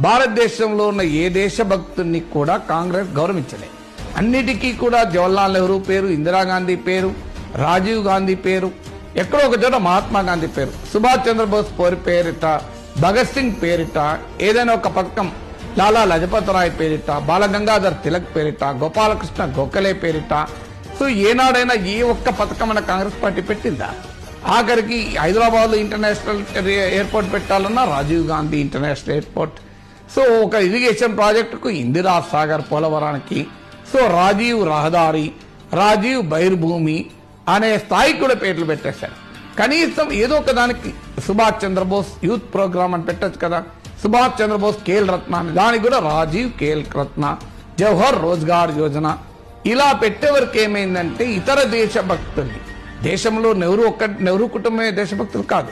భారతదేశంలో ఉన్న ఏ దేశభక్తుని కూడా కాంగ్రెస్ గౌరవించలేదు. అన్నిటికీ కూడా జవహర్లాల్ నెహ్రూ పేరు, ఇందిరాగాంధీ పేరు, రాజీవ్ గాంధీ పేరు, ఎక్కడో ఒక చోట మహాత్మా గాంధీ పేరు, సుభాష్ చంద్రబోస్ పేరిట, భగత్ సింగ్ పేరిట ఏదైనా ఒక పథకం, లాలా లజపత్ రాయ్ పేరిట, బాలగంగాధర్ తిలక్ పేరిట, గోపాలకృష్ణ గోఖలే పేరిట, సో ఏనాడైనా ఏ ఒక్క పథకం మన కాంగ్రెస్ పార్టీ పెట్టిందా? ఆఖరికి హైదరాబాద్ ఇంటర్నేషనల్ ఎయిర్పోర్ట్ పెట్టాలన్నా Rajiv Gandhi international airport, so ఒక ఇరిగేషన్ ప్రాజెక్టుకు ఇందిరా సాగర్ పోలవరానికి, సో రాజీవ్ రహదారి, రాజీవ్ బైర్భూమి అనే స్థాయికి కూడా పేర్లు పెట్టేశారు. కనీసం ఏదో ఒక దానికి సుభాష్ చంద్రబోస్ యూత్ ప్రోగ్రామ్ అని పెట్టచ్చు కదా, సుభాష్ చంద్రబోస్ ఖేల్ రత్న అని, దానికి కూడా రాజీవ్ ఖేల్ రత్న, జవహర్ రోజ్గార్ యోజన ఇలా పెట్టేవరకు ఏమైందంటే ఇతర దేశభక్తుల్ని, దేశంలో నెహ్రూ కుటుంబమే దేశభక్తులు కాదు,